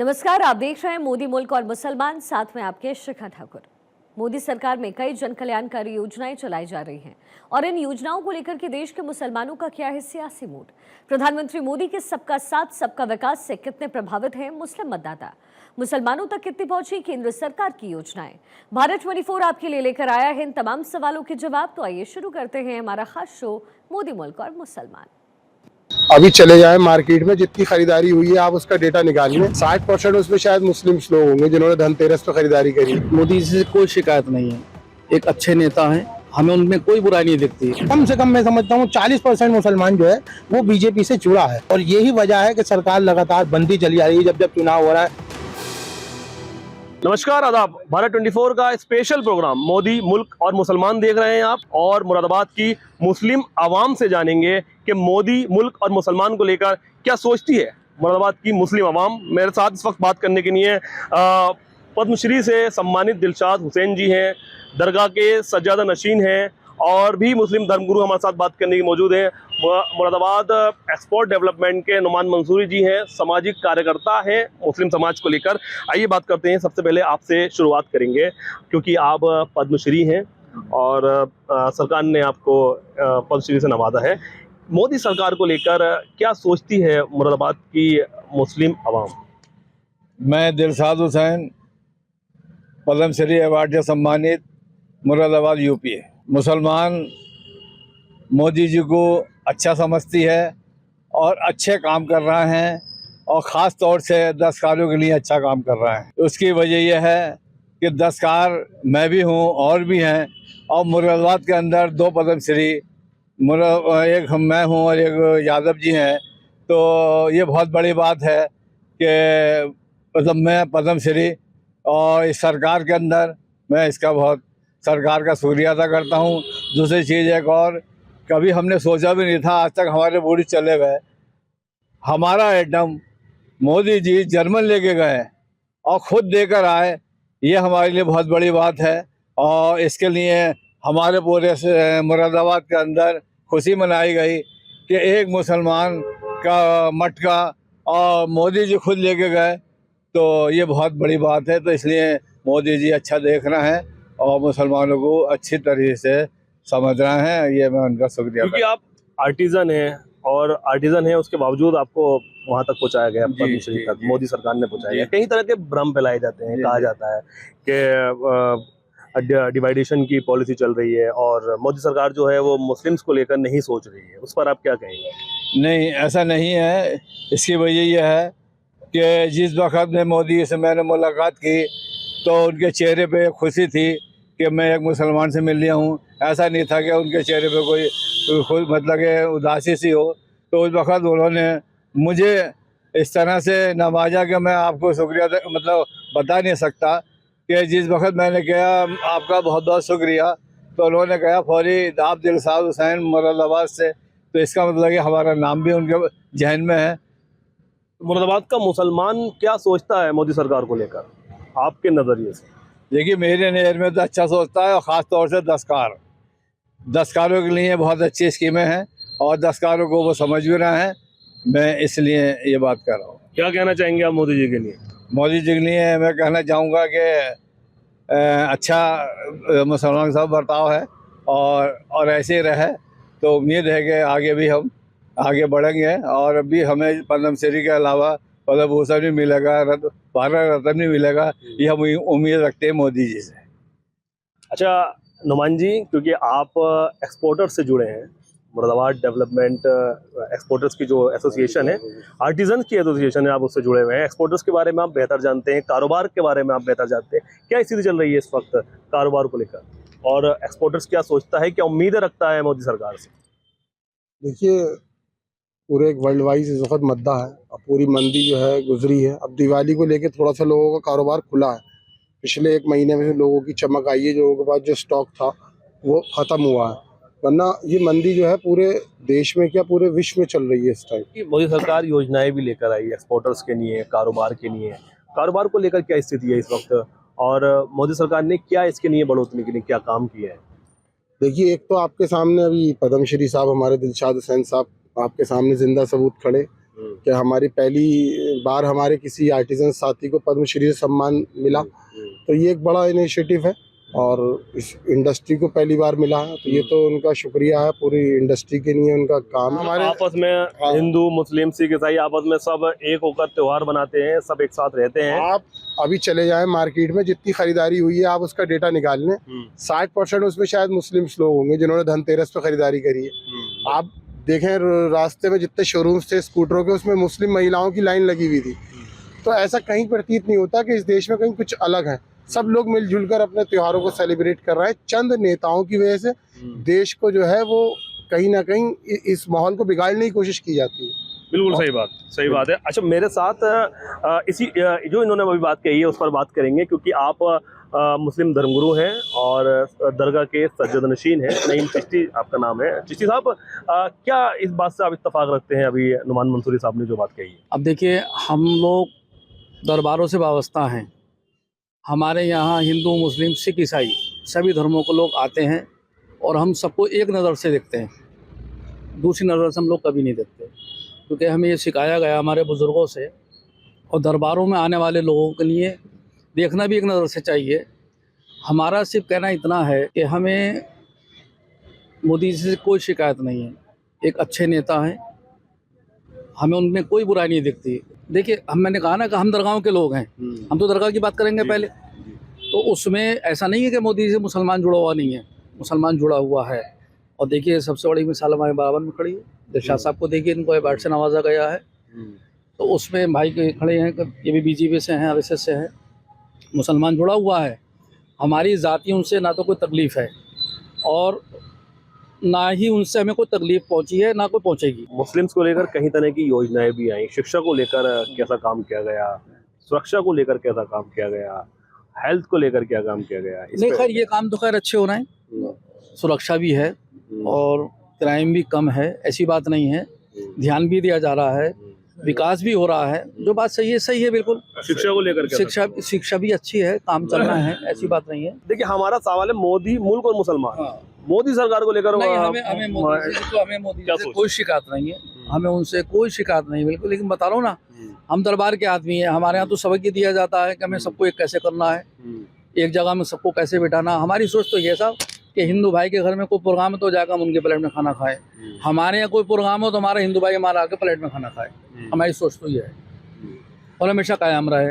नमस्कार, आप देख रहे हैं मोदी मुल्क और मुसलमान, साथ में आपके शिखा ठाकुर। मोदी सरकार में कई जन कल्याणकारी योजनाएं चलाई जा रही हैं और इन योजनाओं को लेकर के देश के मुसलमानों का क्या है सियासी मूड। प्रधानमंत्री मोदी के सबका साथ सबका विकास से कितने प्रभावित हैं मुस्लिम मतदाता, मुसलमानों तक कितनी पहुंची केंद्र सरकार की योजनाएं। भारत 24 आपके लिए लेकर आया है इन तमाम सवालों के जवाब। तो आइए शुरू करते हैं हमारा खास शो मोदी मुल्क और मुसलमान। अभी चले जाए मार्केट में, जितनी खरीदारी हुई है आप उसका डेटा निकालिए, 60% उसमें शायद मुस्लिम लोग होंगे जिन्होंने धनतेरस पे खरीदारी करी। मोदी जी से कोई शिकायत नहीं है, एक अच्छे नेता हैं, हमें उनमें कोई बुराई नहीं दिखती। कम से कम मैं समझता हूँ 40% मुसलमान जो है वो बीजेपी से जुड़ा है और यही वजह है कि सरकार लगातार बंदी चली आ रही है जब चुनाव हो रहा है। नमस्कार, आदाब। भारत 24 का स्पेशल प्रोग्राम मोदी मुल्क और मुसलमान देख रहे हैं आप, और मुरादाबाद की मुस्लिम आवाम से जानेंगे कि मोदी मुल्क और मुसलमान को लेकर क्या सोचती है मुरादाबाद की मुस्लिम आवाम। मेरे साथ इस वक्त बात करने के लिए पद्मश्री से सम्मानित दिलशाद हुसैन जी हैं, दरगाह के सज्जादा नशीन हैं, और भी मुस्लिम धर्मगुरु हमारे साथ बात करने की मौजूद हैं। मुरादाबाद एक्सपोर्ट डेवलपमेंट के नुमान मंसूरी जी हैं, सामाजिक कार्यकर्ता हैं मुस्लिम समाज को लेकर। आइए बात करते हैं। सबसे पहले आपसे शुरुआत करेंगे क्योंकि आप पद्मश्री हैं और सरकार ने आपको पद्मश्री से नवाजा है। मोदी सरकार को लेकर क्या सोचती है मुरादाबाद की मुस्लिम आवाम? मैं दिलशाद हुसैन, पद्मश्री अवार्ड से सम्मानित, मुरादाबाद यूपी है। मुसलमान मोदी जी को अच्छा समझती है और अच्छे काम कर रहे हैं, और ख़ास तौर से दस्तकारों के लिए अच्छा काम कर रहे हैं। उसकी वजह यह है कि दस्तकार मैं भी हूँ और भी हैं, और मुरादाबाद के अंदर 2 पद्मश्री, एक मैं हूँ और एक यादव जी हैं। तो ये बहुत बड़ी बात है कि मतलब मैं पद्मश्री, और इस सरकार के अंदर मैं इसका बहुत सरकार का शुक्रिया अदा करता हूँ। दूसरी चीज़ एक और, कभी हमने सोचा भी नहीं था, आज तक हमारे बूढ़ी चले गए, हमारा आइटम मोदी जी जर्मन लेके गए और ख़ुद देकर आए, ये हमारे लिए बहुत बड़ी बात है। और इसके लिए हमारे पूरे मुरादाबाद के अंदर खुशी मनाई गई कि एक मुसलमान का मटका और मोदी जी खुद लेके गए, तो ये बहुत बड़ी बात है। तो इसलिए मोदी जी अच्छा देख रहे हैं और मुसलमानों को अच्छी तरीके से समझ रहे हैं, ये मैं उनका शुक्रिया। क्योंकि आप आर्टिजन हैं, और आर्टिजन है उसके बावजूद आपको वहां तक पहुंचाया गया, पद्मश्री तक मोदी सरकार ने पहुंचाया गया। कई तरह के भ्रम फैलाए जाते हैं, कहा जाता है कि डिवाइडेशन की पॉलिसी चल रही है और मोदी सरकार जो है वो मुस्लिम्स को लेकर नहीं सोच रही है। उस पर आप क्या कहेंगे? नहीं, ऐसा नहीं है। इसकी वजह यह है कि जिस वक्त में मोदी से मैंने मुलाकात की तो उनके चेहरे पे खुशी थी कि मैं एक मुसलमान से मिल लिया हूँ। ऐसा नहीं था कि उनके चेहरे पे कोई खुद मतलब कि उदासी सी हो। तो उस वक्त उन्होंने मुझे इस तरह से नवाजा कि मैं आपको शुक्रिया मतलब बता नहीं सकता कि जिस वक्त मैंने कहा आपका बहुत बहुत शुक्रिया, तो उन्होंने कहा फौरी आप दिलशाद हुसैन मुरादाबाद से, तो इसका मतलब कि हमारा नाम भी उनके जहन में है। मुरादाबाद का मुसलमान क्या सोचता है मोदी सरकार को लेकर आपके नज़रिए से? देखिए, मेरे नज़र में तो अच्छा सोचता है, और ख़ास तौर से दस्तकारों के लिए बहुत अच्छी स्कीमें हैं और दस्तकारों को वो समझ भी रहे हैं। मैं इसलिए ये बात कर रहा हूँ। क्या कहना चाहेंगे आप मोदी जी के लिए? मोदी जी के लिए मैं कहना चाहूँगा कि अच्छा मुसलमान सब बर्ताव है और ऐसे ही रहे, तो उम्मीद है कि आगे भी हम आगे बढ़ेंगे, और अभी हमें पद्मश्री के अलावा पद्म भूषण भी मिलेगा, भारत रत्न भी मिलेगा, ये हम उम्मीद रखते हैं मोदी जी से। अच्छा नुमान जी, क्योंकि आप एक्सपोर्टर्स से जुड़े हैं, मुरादाबाद डेवलपमेंट एक्सपोर्टर्स की जो एसोसिएशन है, आर्टिजन की एसोसिएशन है, आप उससे जुड़े हुए हैं। एक्सपोर्टर्स के बारे में आप बेहतर जानते हैं, कारोबार के बारे में आप बेहतर जानते हैं। क्या स्थिति चल रही है इस वक्त कारोबार को लेकर, और एक्सपोर्टर्स क्या सोचता है, क्या उम्मीदें रखता है मोदी सरकार से? देखिए, पूरे एक वर्ल्ड वाइज इस वक्त मद्दा है, अब पूरी मंदी जो है गुजरी है। अब दिवाली को लेके थोड़ा सा लोगों का कारोबार खुला है। पिछले 1 महीने में लोगों की चमक आई है, लोगों के पास जो स्टॉक था वो ख़त्म हुआ है, वरना ये मंदी जो है पूरे देश में क्या पूरे विश्व में चल रही है इस टाइम। मोदी सरकार योजनाएं भी लेकर आई है एक्सपोर्टर्स के लिए, कारोबार के लिए। कारोबार को लेकर क्या स्थिति है इस वक्त, और मोदी सरकार ने क्या इसके लिए बढ़ोतरी के लिए क्या काम किया है? देखिए, एक तो आपके सामने अभी पद्मश्री साहब हमारे दिलशाद हुसैन साहब आपके सामने जिंदा सबूत खड़े कि हमारी पहली बार हमारे किसी आर्टिजन साथी को पद्मश्री से सम्मान मिला, तो ये एक बड़ा इनिशिएटिव है और इस इंडस्ट्री को पहली बार मिला है, तो ये तो उनका शुक्रिया है, पूरी इंडस्ट्री के लिए उनका काम है। हमारे आपस में हिंदू मुस्लिम सिख ईसाई आपस में सब एक होकर त्योहार बनाते हैं, सब एक साथ रहते हैं। आप अभी चले जाएं मार्केट में, जितनी खरीदारी हुई है आप उसका डेटा निकाल लें, 60% उसमें शायद मुस्लिम्स लोग होंगे जिन्होंने धनतेरस पे खरीदारी करी है। आप देखें रास्ते में जितने शोरूम्स थे स्कूटरों के, उसमें मुस्लिम महिलाओं की लाइन लगी हुई थी। तो ऐसा कहीं प्रतीत नहीं होता कि इस देश में कहीं कुछ अलग है। सब लोग मिलजुल कर अपने त्योहारों को सेलिब्रेट कर रहे हैं। चंद नेताओं की वजह से देश को जो है वो कहीं ना कहीं इस माहौल को बिगाड़ने की कोशिश की जाती है। बिल्कुल सही बात है। अच्छा, मेरे साथ इसी जो इन्होंने अभी बात कही है उस पर बात करेंगे, क्योंकि आप मुस्लिम धर्मगुरु हैं और दरगाह के सज्जदनशीन हैं। नईम चिश्ती आपका नाम है। चिश्ती साहब, क्या इस बात से आप इत्तेफाक रखते हैं अभी नुमान मंसूरी साहब ने जो बात कही है? अब देखिए, हम लोग दरबारों से वाबस्ता हैं। हमारे यहाँ हिंदू मुस्लिम सिख ईसाई सभी धर्मों को लोग आते हैं और हम सबको एक नज़र से देखते हैं, दूसरी नज़र से हम लोग कभी नहीं देखते, क्योंकि हमें ये सिखाया गया हमारे बुज़ुर्गों से। और दरबारों में आने वाले लोगों के लिए देखना भी एक नज़र से चाहिए। हमारा सिर्फ कहना इतना है कि हमें मोदी जी से कोई शिकायत नहीं है, एक अच्छे नेता हैं, हमें उनमें कोई बुराई नहीं दिखती। देखिए, मैंने कहा ना कि हम दरगाहों के लोग हैं, हम तो दरगाह की बात करेंगे पहले। तो उसमें ऐसा नहीं है कि मोदी जी से मुसलमान जुड़ा हुआ नहीं है, मुसलमान जुड़ा हुआ है। और देखिए, सबसे बड़ी मिसाल हमारे बराबर में खड़ी है, दिलशाद साहब को देखिए, इनको अवार्ड से नवाजा गया है। तो उसमें भाई के खड़े हैं कि ये भी बीजेपी से हैं, आरएसएस से हैं, मुसलमान जुड़ा हुआ है। हमारी ज़ाती उनसे ना तो कोई तकलीफ़ है और ना ही उनसे हमें कोई तकलीफ पहुंची है, ना कोई पहुंचेगी। मुस्लिम्स को लेकर कई तरह की योजनाएं भी आई, शिक्षा को लेकर कैसा काम किया गया, सुरक्षा को लेकर कैसा काम किया गया, हेल्थ को लेकर क्या काम किया गया? नहीं, खैर ये काम तो खैर अच्छे हो रहे हैं, सुरक्षा भी है और क्राइम भी कम है, ऐसी बात नहीं है। ध्यान भी दिया जा रहा है, विकास भी हो रहा है, जो बात सही है बिल्कुल। शिक्षा को लेकर शिक्षा भी अच्छी है, काम चल रहा है, ऐसी बात नहीं है। देखिए, हमारा सवाल है मोदी मुल्क और मुसलमान। मोदी सरकार को लेकर हमें मोदी जी से कोई शिकायत नहीं है, हमें उनसे कोई शिकायत नहीं बिल्कुल। लेकिन बता रहा हूँ ना, हम दरबार के आदमी हैं, हमारे यहाँ तो सबक ये दिया जाता है कि हमें सबको एक कैसे करना है, एक जगह में सबको कैसे बिठाना। हमारी सोच तो ये साहब कि हिंदू भाई के घर में कोई प्रोग्राम है तो जाकर हम उनके प्लेट में खाना खाएं, हमारे यहाँ कोई प्रोग्राम हो तो हमारा हिंदू भाई हमारा आके प्लेट में खाना खाए। हमारी सोच तो ये है और हमेशा कायम रहे।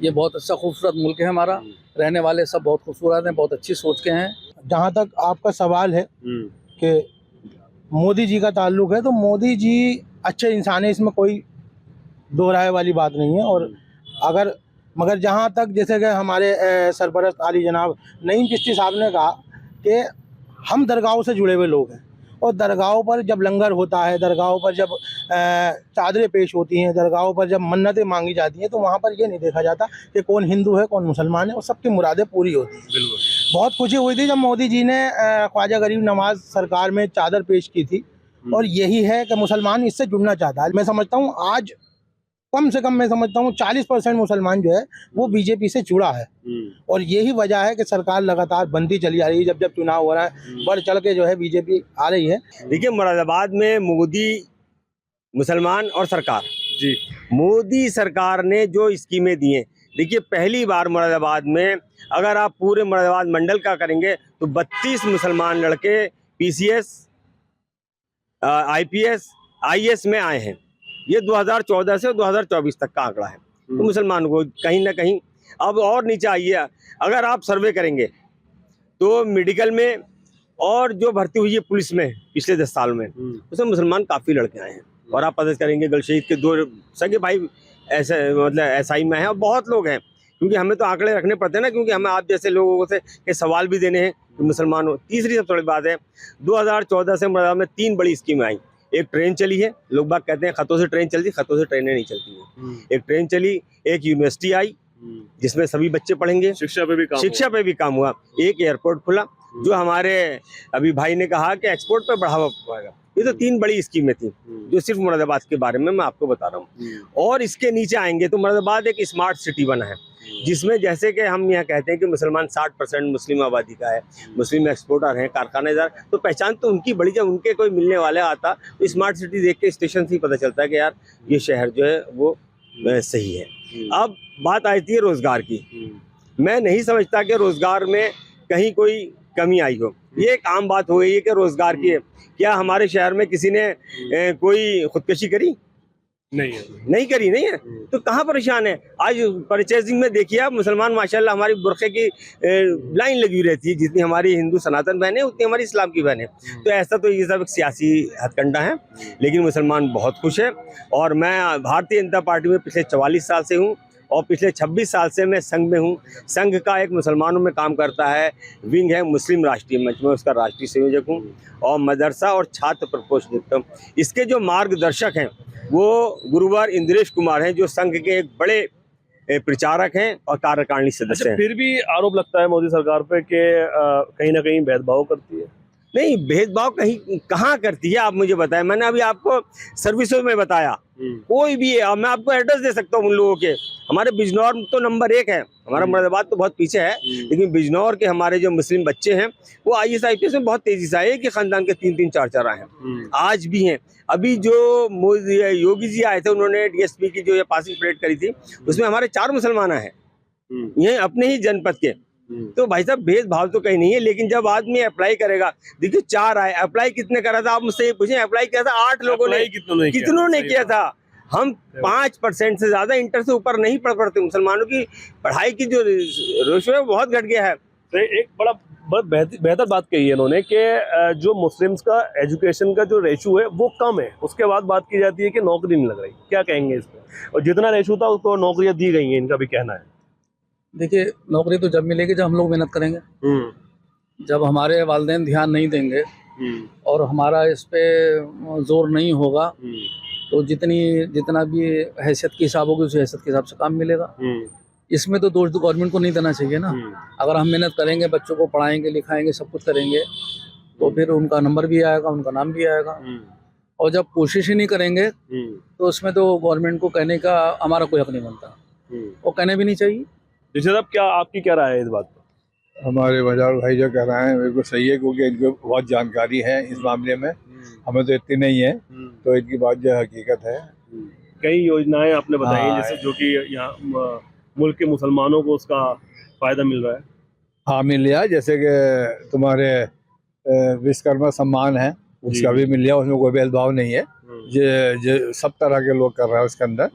ये बहुत अच्छा खूबसूरत मुल्क है हमारा, रहने वाले सब बहुत खूबसूरत हैं, बहुत अच्छी सोच के हैं। जहाँ तक आपका सवाल है कि मोदी जी का ताल्लुक है, तो मोदी जी अच्छे इंसान है, इसमें कोई दो राय वाली बात नहीं है। और मगर जहाँ तक जैसे कि हमारे सरपरस्त आली जनाब नईम चिश्ती साहब ने कहा कि हम दरगाहों से जुड़े हुए लोग हैं और दरगाहों पर जब लंगर होता है, दरगाहों पर जब चादरें पेश होती हैं, दरगाहों पर जब मन्नतें मांगी जाती हैं, तो वहाँ पर ये नहीं देखा जाता कि कौन हिंदू है कौन मुसलमान है, और सबकी मुरादें पूरी होती हैं। बिल्कुल। बहुत खुशी हुई थी जब मोदी जी ने ख्वाजा गरीब नवाज सरकार में चादर पेश की थी, और यही है कि मुसलमान इससे जुड़ना चाहता है। मैं समझता हूँ आज कम से कम मैं समझता हूँ 40% मुसलमान जो है वो बीजेपी से जुड़ा है, और यही वजह है कि सरकार लगातार बनती चली आ रही है। जब चुनाव हो रहा है बढ़ चढ़ के जो है बीजेपी आ रही है। देखिए, मुरादाबाद में मोदी मुसलमान और सरकार जी, मोदी सरकार ने जो स्कीमें दी हैं, देखिए पहली बार मुरादाबाद में अगर आप पूरे मुरादाबाद मंडल का करेंगे तो 32 मुसलमान लड़के पीसीएस, आईपीएस, आईएएस में आए हैं। ये 2014 से 2024 तक का आंकड़ा है। तो मुसलमानों को कहीं ना कहीं अब और नीचे आइए, अगर आप सर्वे करेंगे तो मेडिकल में और जो भर्ती हुई है पुलिस में पिछले 10 साल में, उसमें मुसलमान काफ़ी लड़के आए हैं। और आप पता करेंगे गलशहीद के 2 सगे भाई ऐसे मतलब एसआई में हैं, और बहुत लोग हैं, क्योंकि हमें तो आंकड़े रखने पड़ते हैं ना, क्योंकि हमें आप जैसे लोगों से के सवाल भी देने हैं कि मुसलमान हो। तीसरी सबसे बड़ी बात है, 2014 से मुरादाबाद में 3 बड़ी स्कीमें आई। एक ट्रेन चली है, लोग बाग कहते हैं खतों से ट्रेन चलती, खतों से ट्रेनें नहीं चलती हैं। एक ट्रेन चली, एक यूनिवर्सिटी आई जिसमें सभी बच्चे पढ़ेंगे, शिक्षा पे भी काम हुआ। एक एयरपोर्ट खुला, जो हमारे अभी भाई ने कहा कि एक्सपोर्ट पे बढ़ावा पाएगा। ये तो 3 बड़ी स्कीमें थी जो सिर्फ मुरादाबाद के बारे में मैं आपको बता रहा हूँ। और इसके नीचे आएंगे तो मुरादाबाद एक स्मार्ट सिटी बना है। जिसमें जैसे कि हम यहाँ कहते हैं कि मुसलमान 60% मुस्लिम आबादी का है, मुस्लिम एक्सपोर्टर हैं, कारखानेदार, तो पहचान तो उनकी बड़ी। जब उनके कोई मिलने वाले आता तो स्मार्ट सिटी देख के स्टेशन से ही पता चलता है कि यार ये शहर जो है वो सही है। अब बात आती है रोजगार की। मैं नहीं समझता कि रोजगार में कहीं कोई कमी आई हो। ये एक आम बात हो गई है कि रोजगार की है। क्या हमारे शहर में किसी ने कोई खुदकशी करी? नहीं करी, नहीं है तो कहाँ परेशान है। आज परचेजिंग में देखिए आप, मुसलमान माशाल्लाह हमारी बुरखे की लाइन लगी रहती है। जितनी हमारी हिंदू सनातन बहनें उतनी हमारी इस्लाम की बहनें। तो ऐसा तो ये सब एक सियासी हथकंडा है, लेकिन मुसलमान बहुत खुश है। और मैं भारतीय जनता पार्टी में पिछले 44 साल से हूँ और पिछले 26 साल से मैं संघ में हूँ। संघ का एक मुसलमानों में काम करता है विंग है मुस्लिम राष्ट्रीय मंच में, उसका राष्ट्रीय संयोजक हूँ और मदरसा और छात्र प्रकोष्ठ देखता हूँ। इसके जो मार्गदर्शक हैं वो गुरुवार इंद्रेश कुमार हैं, जो संघ के एक बड़े प्रचारक हैं और कार्यकारिणी सदस्य हैं। फिर भी आरोप लगता है मोदी सरकार पे कि कहीं ना कहीं भेदभाव करती है। नहीं, भेदभाव कहीं कहाँ करती है आप मुझे बताएं। मैंने अभी आपको सर्विसों में बताया, कोई भी है, मैं आपको एड्रेस दे सकता हूँ उन लोगों के। हमारे बिजनौर तो नंबर 1 है, हमारा मुरादाबाद तो बहुत पीछे है, लेकिन बिजनौर के हमारे जो मुस्लिम बच्चे हैं वो IAS IPS में बहुत तेजी से आए कि खानदान के 3-3 4-4 आए हैं, आज भी हैं। अभी जो योगी जी आए थे, उन्होंने DSP की जो ये पासिंग परेड करी थी, उसमें हमारे 4 मुसलमान हैं, ये अपने ही जनपद के। तो भाई साहब भेदभाव तो कहीं नहीं है, लेकिन जब आदमी अप्लाई करेगा, देखिए 4 आए, अप्लाई कितने करा था आप मुझसे ये पूछें। अप्लाई किया था 8 लोगों ने, कितनों ने किया था। हम 5% से ज्यादा इंटर से ऊपर नहीं पढ़ पड़ते। मुसलमानों की पढ़ाई की जो रेशो है बहुत घट गया है। तो एक बड़ा बहुत बेहतर बात कही है इन्होंने कि जो मुस्लिम्स का एजुकेशन का जो रेशो है वो कम है, उसके बाद बात की जाती है कि नौकरी नहीं लग रही। क्या कहेंगे इस पर? और जितना रेशो था उसको नौकरियां दी गई हैं, इनका भी कहना है। देखिए, नौकरी तो जब मिलेगी जब हम लोग मेहनत करेंगे। जब हमारे वालिदैन ध्यान नहीं देंगे और हमारा इस पे जोर नहीं होगा तो जितना भी हैसियत के हिसाब होगी उस हैसियत के हिसाब से काम मिलेगा। इसमें तो दोष गवर्नमेंट को नहीं देना चाहिए ना। अगर हम मेहनत करेंगे, बच्चों को पढ़ाएंगे लिखाएंगे, सब कुछ करेंगे, तो फिर उनका नंबर भी आएगा, उनका नाम भी आएगा। और जब कोशिश ही नहीं करेंगे तो उसमें तो गवर्नमेंट को कहने का हमारा कोई हक नहीं बनता, वो कहने भी नहीं चाहिए। जैसे साहब, क्या आपकी क्या राय है इस बात पर? हमारे बाजार भाई जो कह रहे हैं बिल्कुल सही है, क्योंकि इनको बहुत जानकारी है इस मामले में, हमें तो इतनी नहीं है, तो इनकी बात जो हकीकत है। कई योजनाएं आपने बताई जैसे जो कि यहाँ मुल्क के मुसलमानों को उसका फायदा मिल रहा है। हाँ, मिल लिया। जैसे कि तुम्हारे विश्वकर्मा सम्मान है, उसका भी मिल लिया, उसमें कोई भेदभाव नहीं है। जो सब तरह के लोग कर रहे हैं उसके अंदर,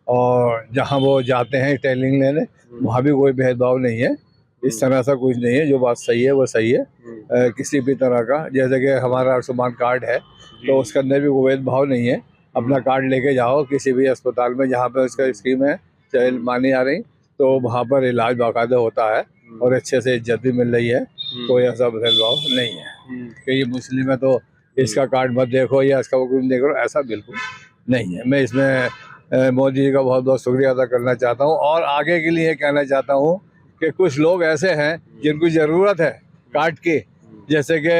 और जहाँ वो जाते हैं ट्रेनिंग लेने वहाँ भी कोई भेदभाव नहीं है। इस तरह से कुछ नहीं है, जो बात सही है वो सही है। किसी भी तरह का, जैसे कि हमारा आयुष्मान कार्ड है तो उसके अंदर भी कोई भेदभाव नहीं है। अपना कार्ड लेके जाओ किसी भी अस्पताल में जहाँ पे उसका स्कीम है चाहे मानी जा रही, तो वहाँ पर इलाज बाकायदा होता है और अच्छे से इज्जत भी मिल रही है। कोई ऐसा भेदभाव नहीं है कि ये मुस्लिम है तो इसका कार्ड मत देखो या इसका हुक्म देखो, ऐसा बिल्कुल नहीं है। मैं इसमें मोदी जी का बहुत बहुत शुक्रिया अदा करना चाहता हूँ और आगे के लिए कहना चाहता हूँ कि कुछ लोग ऐसे हैं जिनको ज़रूरत है कार्ड की, जैसे कि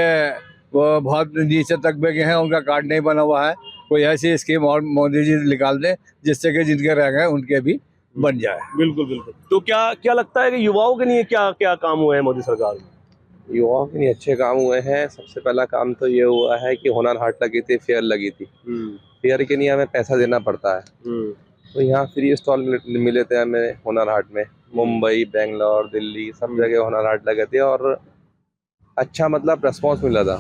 वो बहुत नीचे तबके के हैं, उनका कार्ड नहीं बना हुआ है, कोई ऐसी स्कीम और मोदी जी निकाल दें जिससे कि जिनके रह गए उनके भी बन जाए। बिल्कुल बिल्कुल। तो क्या लगता है कि युवाओं के लिए क्या क्या काम हुए हैं मोदी सरकार में? युवाओं के लिए अच्छे काम हुए हैं। सबसे पहला काम तो ये हुआ है कि हुनर हाट लगी थी, फेयर लगी थी। फेयर के लिए हमें पैसा देना पड़ता है, तो यहाँ फ्री स्टॉल मिले थे हमें हुनर हाट में। मुंबई, बेंगलोर, दिल्ली सब जगह हुनर हाट लगे थे और अच्छा मतलब रेस्पॉन्स मिला था।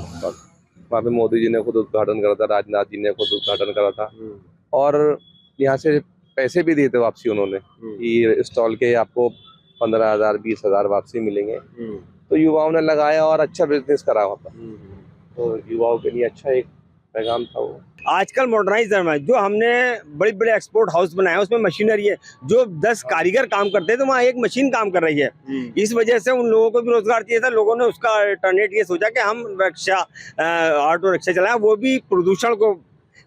वहाँ पे मोदी जी ने खुद उद्घाटन करा था, राजनाथ जी ने खुद उद्घाटन करा था और यहाँ से पैसे भी दिए थे वापसी उन्होंने कि स्टॉल के आपको 15,000 20,000 वापसी मिलेंगे। तो युवाओं ने लगाया और अच्छा बिजनेस करा होता, तो युवाओं के लिए अच्छा एक पैगाम था वो। आजकल मॉडर्नाइज है, जो हमने बड़े बड़े एक्सपोर्ट हाउस बनाए उसमें मशीनरी है, जो 10 कारीगर काम करते हैं तो वहाँ एक मशीन काम कर रही है। इस वजह से उन लोगों को भी रोजगार चाहिए था। लोगों ने उसका अल्टरनेट ये सोचा कि हम रिक्शा, ऑटो रिक्शा चलाएं, वो भी प्रदूषण को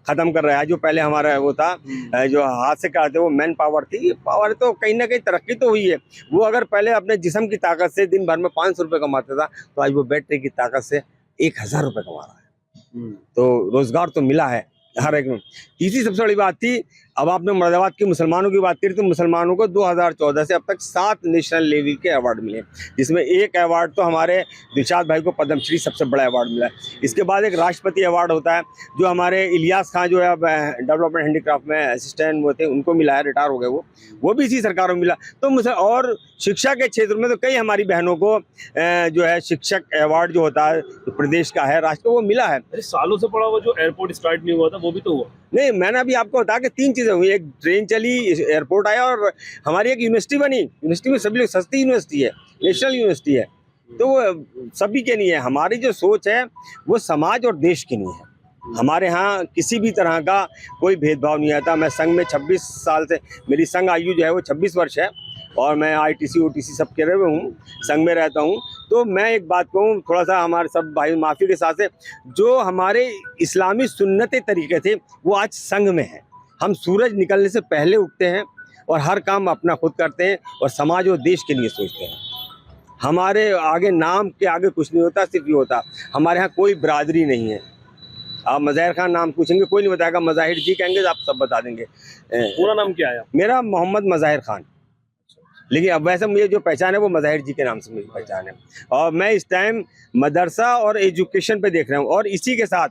खत्म कर रहा है। जो पहले हमारा वो था जो हाथ से करते वो मैन पावर थी, पावर तो कहीं ना कहीं तरक्की तो हुई है। वो अगर पहले अपने जिस्म की ताकत से दिन भर में 500 रुपये कमाता था तो आज वो बैटरी की ताकत से 1,000 रुपये कमा रहा है। तो रोजगार तो मिला है हर एक में। तीसरी सबसे बड़ी बात थी अब आपने मुरादाबाद के मुसलमानों की बात करी तो मुसलमानों को 2014 से अब तक 7 नेशनल लेवल के अवार्ड मिले, जिसमें एक अवार्ड तो हमारे दिलशाद भाई को पद्मश्री सबसे बड़ा अवार्ड मिला है। इसके बाद एक राष्ट्रपति अवार्ड होता है जो हमारे इलियास खां जो है अब डेवलपमेंट हैंडीक्राफ्ट में असिस्टेंट वो थे, उनको मिला है, रिटायर हो गए वो भी इसी सरकार में मिला। तो और शिक्षा के क्षेत्र में तो कई हमारी बहनों को जो है शिक्षक अवार्ड जो होता है जो प्रदेश का है, राष्ट्र को, वो मिला है। सालों से पड़ा हुआ जो एयरपोर्ट स्टार्ट नहीं हुआ था वो भी तो हुआ। नहीं, मैंने अभी आपको बताया कि 3 चीज़ें हुई, एक ट्रेन चली, एयरपोर्ट आया और हमारी एक यूनिवर्सिटी बनी। यूनिवर्सिटी में सभी लोग, सस्ती यूनिवर्सिटी है, नेशनल यूनिवर्सिटी है, तो वो सभी के लिए है। हमारी जो सोच है वो समाज और देश के लिए है। हमारे यहाँ किसी भी तरह का कोई भेदभाव नहीं आता। मैं संघ में 26 साल से, मेरी संघ आयु जो है वो 26 वर्ष है और मैं ITC OTC सब के रहे हूँ, संघ में रहता हूँ। तो मैं एक बात कहूँ, थोड़ा सा हमारे सब भाई माफ़ी के साथ से, जो हमारे इस्लामी सुन्नते तरीके थे वो आज संघ में है। हम सूरज निकलने से पहले उठते हैं और हर काम अपना खुद करते हैं और समाज और देश के लिए सोचते हैं। हमारे आगे नाम के आगे कुछ नहीं होता, सिर्फ ये होता, हमारे यहाँ कोई बिरादरी नहीं है। आप मज़ाहिर खान नाम पूछेंगे कोई नहीं बताएगा, मज़ाहिर जी कहेंगे तो आप सब बता देंगे। पूरा नाम क्या है? मेरा मोहम्मद मज़ाहिर खान, लेकिन अब वैसे मुझे जो पहचान है वो मज़ाहिर जी के नाम से मेरी पहचान है। और मैं इस टाइम मदरसा और एजुकेशन पे देख रहा हूँ और इसी के साथ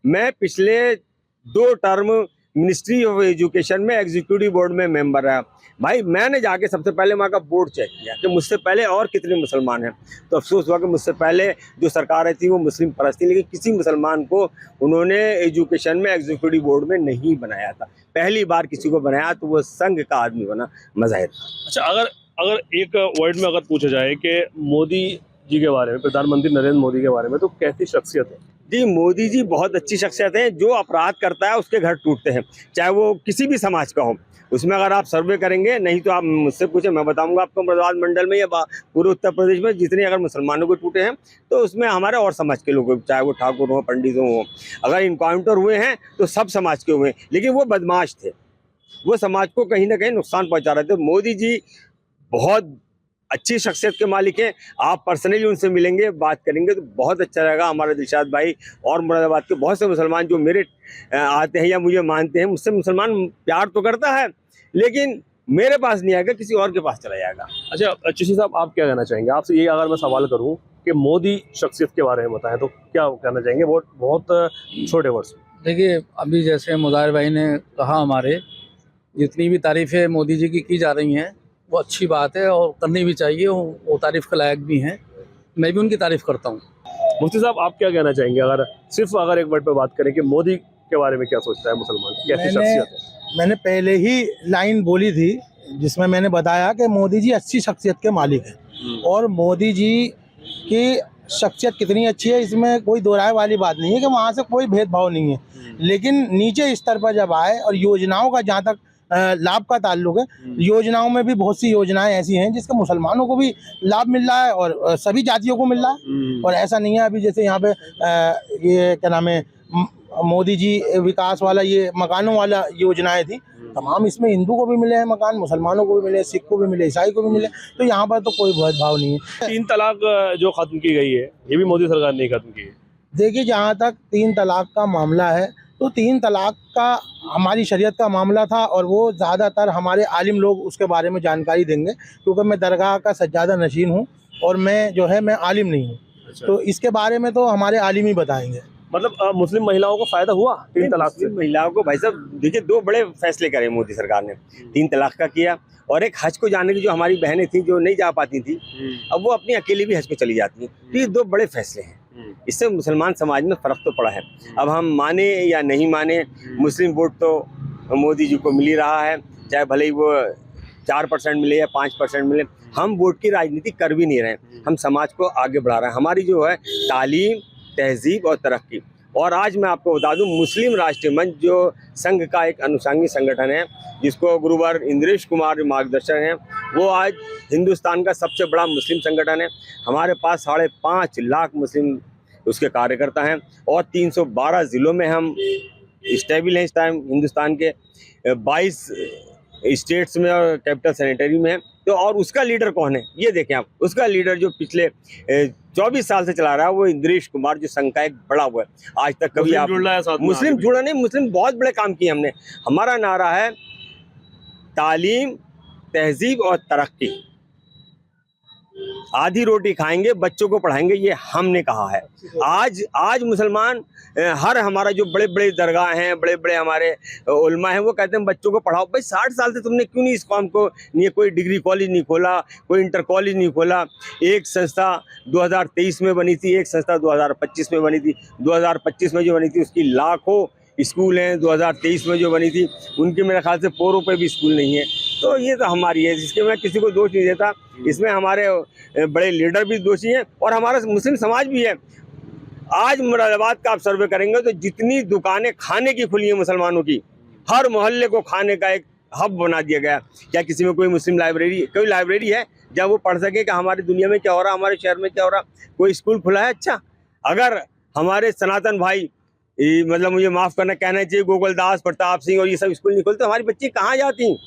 मैं पिछले 2 टर्म मिनिस्ट्री ऑफ एजुकेशन में एग्जीक्यूटिव बोर्ड में मेंबर रहा। भाई मैंने जाके सबसे पहले वहाँ का बोर्ड चेक किया कि मुझसे पहले और कितने मुसलमान हैं, तो अफसोस हुआ कि मुझसे पहले जो सरकारें थी वो मुस्लिम परस्त थी, लेकिन किसी मुसलमान को उन्होंने एजुकेशन में एग्जीक्यूटिव बोर्ड में नहीं बनाया था। पहली बार किसी को बनाया तो वो संघ का आदमी बना, मज़ाहिर। अच्छा, अगर एक वर्ड में अगर पूछा जाए कि मोदी जी के बारे में, प्रधानमंत्री नरेंद्र मोदी के बारे में, तो कैसी शख्सियत है? जी, मोदी जी बहुत अच्छी शख्सियत है। जो अपराध करता है उसके घर टूटते हैं, चाहे वो किसी भी समाज का हो। उसमें अगर आप सर्वे करेंगे, नहीं तो आप मुझसे पूछे, मैं बताऊंगा आपको मुरादाबाद मंडल में या पूरे उत्तर प्रदेश में जितने अगर मुसलमानों को टूटे हैं तो उसमें हमारे और समाज के लोग, चाहे वो ठाकुर हो, पंडित हो। अगर इनकाउंटर हुए हैं तो सब समाज के हुए हैं, लेकिन वो बदमाश थे, वो समाज को कहीं ना कहीं नुकसान पहुँचा रहे थे। मोदी जी बहुत अच्छी शख्सियत के मालिक हैं। आप पर्सनली उनसे मिलेंगे, बात करेंगे तो बहुत अच्छा रहेगा। हमारे दिलशाद भाई और मुरादाबाद के बहुत से मुसलमान जो मेरे आते हैं या मुझे मानते हैं, मुझसे मुसलमान प्यार तो करता है लेकिन मेरे पास नहीं आएगा, किसी और के पास चला जाएगा। अच्छा चिश्ती साहब, आप क्या कहना चाहेंगे? आपसे ये अगर मैं सवाल करूँ कि मोदी शख्सियत के बारे में बताएं तो क्या कहना चाहेंगे? बहुत छोटे वर्ड्स। देखिए, अभी जैसे मुज़ाहिर भाई ने कहा, हमारे जितनी भी तारीफ़ें मोदी जी की जा रही हैं वो अच्छी बात है और करनी भी चाहिए, वो तारीफ़ के लायक भी हैं। मैं भी उनकी तारीफ़ करता हूँ। मुफ्ती साहब, आप क्या कहना चाहेंगे? अगर एक वर्ड पे बात करें कि मोदी के बारे में क्या सोचता है मुसलमान, कैसी शख्सियत है? मैंने पहले ही लाइन बोली थी जिसमें मैंने बताया कि मोदी जी अच्छी शख्सियत के मालिक हैं और मोदी जी की शख्सियत कितनी अच्छी है इसमें कोई दो राय वाली बात नहीं है कि वहाँ से कोई भेदभाव नहीं है। लेकिन नीचे स्तर पर जब आए और योजनाओं का जहाँ तक लाभ का ताल्लुक है, योजनाओं में भी बहुत सी योजनाएं ऐसी हैं जिसका मुसलमानों को भी लाभ मिल रहा है और सभी जातियों को मिल रहा है। और ऐसा नहीं है अभी जैसे यहाँ पे ये क्या नाम है, मोदी जी विकास वाला ये मकानों वाला योजनाएं थी, तमाम इसमें हिंदू को भी मिले हैं मकान, मुसलमानों को भी मिले, सिख को भी मिले, ईसाई को भी मिले। तो यहाँ पर तो कोई भेदभाव नहीं है। 3 तलाक जो खत्म की गई है ये भी मोदी सरकार ने खत्म की है। देखिए, जहाँ तक 3 तलाक का मामला है तो 3 तलाक का हमारी शरीयत का मामला था और वो ज़्यादातर हमारे आलिम लोग उसके बारे में जानकारी देंगे, क्योंकि मैं दरगाह का सज्जादा नशीन हूँ और मैं जो है मैं आलिम नहीं हूँ। अच्छा। तो इसके बारे में तो हमारे आलिम ही बताएंगे। मतलब मुस्लिम महिलाओं को फायदा हुआ 3 तलाक से? महिलाओं को भाई साहब देखिए 2 बड़े फैसले करे मोदी सरकार ने। 3 तलाक का किया और एक हज को जाने की, जो हमारी बहनें थी जो नहीं जा पाती थी, अब वो अपनी अकेली भी हज को चली जाती हैं। तो ये 2 बड़े फैसले हैं। इससे मुसलमान समाज में फ़र्क तो पड़ा है। अब हम माने या नहीं माने, मुस्लिम वोट तो मोदी जी को मिल ही रहा है, चाहे भले ही वो 4% मिले या 5% मिले। हम वोट की राजनीति कर भी नहीं रहे, हम समाज को आगे बढ़ा रहे हैं। हमारी जो है तालीम, तहजीब और तरक्की। और आज मैं आपको बता दूं, मुस्लिम राष्ट्रीय मंच जो संघ का एक अनुषंगी संगठन है, जिसको गुरुवर इंद्रेश कुमार मार्गदर्शक हैं, वो आज हिंदुस्तान का सबसे बड़ा मुस्लिम संगठन है। हमारे पास 5.5 लाख मुस्लिम उसके कार्यकर्ता हैं और 312 ज़िलों में हम स्टेबल हैं इस टाइम हिंदुस्तान के। 22 स्टेट्स में और कैपिटल सैनिटरी में हैं। तो और उसका लीडर कौन है ये देखें आप। उसका लीडर जो पिछले 24 साल से चला रहा है वो इंद्रेश कुमार, जो संघ का एक बड़ा हुआ है। आज तक कभी आप जुड़ रहा है साथ में मुस्लिम आगे भी। जुड़ा नहीं, मुस्लिम बहुत बड़े काम किए हमने। हमारा नारा है तालीम, तहजीब और तरक्की। आधी रोटी खाएंगे, बच्चों को पढ़ाएंगे, ये हमने कहा है। आज मुसलमान हर हमारा जो बड़े बड़े दरगाह हैं, बड़े बड़े हमारे उलमा हैं, वो कहते हैं बच्चों को पढ़ाओ। भाई 60 साल से तुमने क्यों नहीं इस काम को, ये कोई डिग्री कॉलेज नहीं खोला, कोई इंटर कॉलेज नहीं खोला। एक संस्था 2023 में बनी थी, एक संस्था 2025 में बनी थी। 2025 में जो बनी थी उसकी लाखों स्कूल हैं, 2023 में जो बनी थी उनके मेरे ख्याल से पोरों पे भी स्कूल नहीं है। तो ये तो हमारी है, जिसके मैं किसी को दोष नहीं देता। इसमें हमारे बड़े लीडर भी दोषी हैं और हमारा मुस्लिम समाज भी है। आज मुरादाबाद का आप सर्वे करेंगे तो जितनी दुकानें खाने की खुली हैं मुसलमानों की, हर मोहल्ले को खाने का एक हब बना दिया गया। क्या किसी में कोई मुस्लिम कोई लाइब्रेरी है जहाँ वो पढ़ सके कि हमारी दुनिया में क्या हो रहा है, हमारे शहर में क्या हो रहा है? कोई स्कूल खुला है? अच्छा, अगर हमारे सनातन भाई मतलब मुझे माफ़ करना कहना चाहिए गोकुलदास, प्रताप सिंह और ये सब स्कूल नहीं खोलते, हमारी बच्ची कहाँ जाती?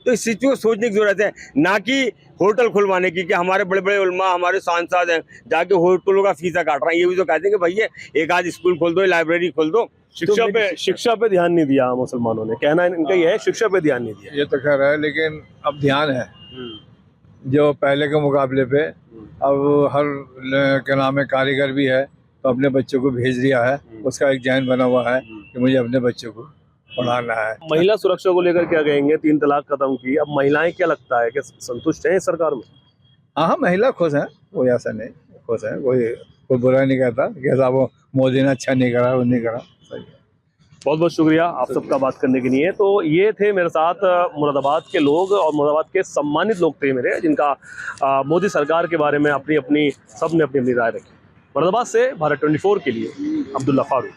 तो इस चीज़ को सोचने की जरूरत है, ना कि होटल खुलवाने की। कि हमारे बड़े बड़े उलमा, हमारे सांसद हैं, जाके होटलों का फीसा काट रहे हैं। ये भी तो कहते हैं कि भैया एक आध स्कूल खोल दो, लाइब्रेरी खोल दो। शिक्षा पे ध्यान नहीं दिया मुसलमानों ने, कहना इनका ये है, शिक्षा पे ध्यान नहीं दिया। ये तो खैर है, लेकिन अब ध्यान है जो पहले के मुकाबले पे। अब हर क्या नाम है, कारीगर भी है तो अपने बच्चों को भेज दिया है। उसका एक जहन बना हुआ है कि मुझे अपने बच्चों को पढ़ाना है। महिला सुरक्षा को लेकर क्या कहेंगे? 3 तलाक खत्म की, अब महिलाएं क्या लगता है कि संतुष्ट हैं इस सरकार में? हाँ, महिला खुश हैं, कोई ऐसा नहीं, खुश है। कोई बुरा नहीं कहता कि ऐसा वो मोदी ने अच्छा नहीं करा, वो नहीं करा, सही है। बहुत बहुत शुक्रिया आप सबका बात करने के लिए। तो ये थे मेरे साथ मुरादाबाद के लोग और मुरादाबाद के सम्मानित लोग थे मेरे, जिनका मोदी सरकार के बारे में सबने अपनी अपनी राय रखी। मुरादाबाद से भारत 24 के लिए अब्दुल्ला फारूक।